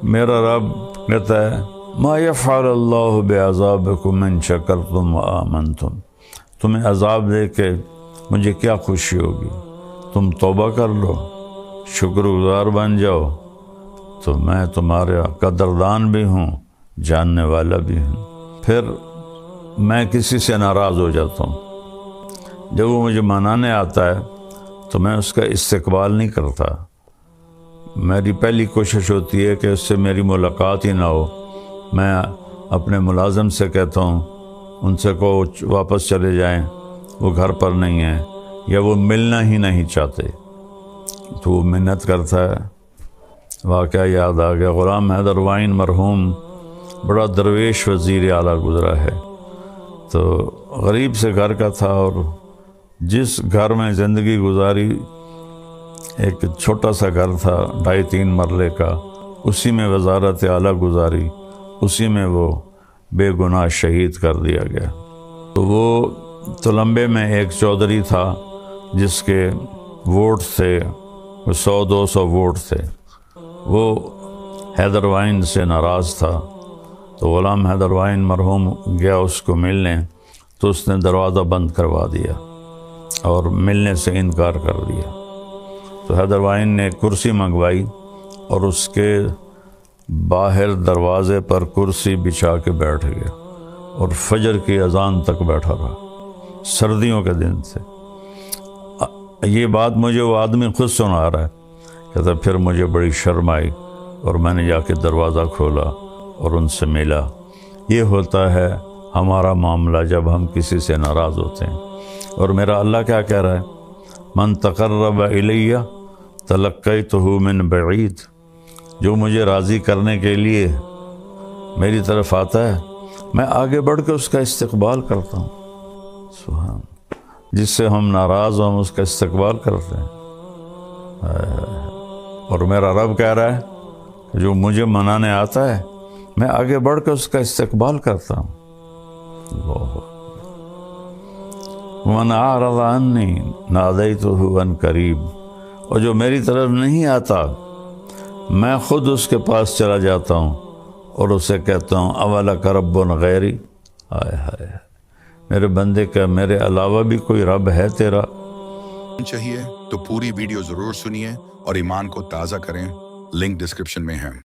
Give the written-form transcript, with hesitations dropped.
میرا رب کہتا ہے ما یفعل اللہ بعذابکم ان شکرتم وآمنتم، تمہیں عذاب دے کے مجھے کیا خوشی ہوگی، تم توبہ کر لو، شکر گزار بن جاؤ تو میں تمہارا قدردان بھی ہوں، جاننے والا بھی ہوں۔ پھر میں کسی سے ناراض ہو جاتا ہوں، جب وہ مجھے منانے آتا ہے تو میں اس کا استقبال نہیں کرتا، میری پہلی کوشش ہوتی ہے کہ اس سے میری ملاقات ہی نہ ہو۔ میں اپنے ملازم سے کہتا ہوں ان سے کہو واپس چلے جائیں، وہ گھر پر نہیں ہیں، یا وہ ملنا ہی نہیں چاہتے، تو وہ منت کرتا ہے۔ واقعہ یاد آ گیا، غلام حیدر وائن مرحوم بڑا درویش وزیر اعلیٰ گزرا ہے، تو غریب سے گھر کا تھا، اور جس گھر میں زندگی گزاری ایک چھوٹا سا گھر تھا 2.5-3 مرلے کا، اسی میں وزارت اعلیٰ گزاری، اسی میں وہ بے گناہ شہید کر دیا گیا۔ تو وہ تلمبے میں ایک چودھری تھا جس کے ووٹ تھے 100-200 ووٹ تھے، وہ حیدر وائن سے ناراض تھا، تو غلام حیدر وائن مرحوم گیا اس کو ملنے، تو اس نے دروازہ بند کروا دیا اور ملنے سے انکار کر دیا۔ تو حیدر وائن نے کرسی منگوائی اور اس کے باہر دروازے پر کرسی بچھا کے بیٹھ گیا، اور فجر کی اذان تک بیٹھا رہا، سردیوں کے دن تھے۔ یہ بات مجھے وہ آدمی خود سنا رہا ہے، کہتا پھر مجھے بڑی شرم آئی اور میں نے جا کے دروازہ کھولا اور ان سے ملا۔ یہ ہوتا ہے ہمارا معاملہ جب ہم کسی سے ناراض ہوتے ہیں۔ اور میرا اللہ کیا کہہ رہا ہے، من تقرب الیہ تلقیتہ من بعید، جو مجھے راضی کرنے کے لیے میری طرف آتا ہے میں آگے بڑھ کے اس کا استقبال کرتا ہوں۔ سبحان، جس سے ہم ناراض ہوں ہم اس کا استقبال کرتے ہیں۔ اور میرا رب کہہ رہا ہے کہ جو مجھے منانے آتا ہے میں آگے بڑھ کے اس کا استقبال کرتا ہوں۔ وَمَنْ أَعْرَضَ عَنِّي نَادَيْتُهُ عَنْ قَرِيبٍ، اور جو میری طرف نہیں آتا میں خود اس کے پاس چلا جاتا ہوں اور اسے کہتا ہوں اَوَلَكَ رَبٌّ غَيْرِي، ہائے ہائے میرے بندے کا میرے علاوہ بھی کوئی رب ہے تیرا؟ چاہیے تو پوری ویڈیو ضرور سنیے اور ایمان کو تازہ کریں، لنک ڈسکرپشن میں ہے۔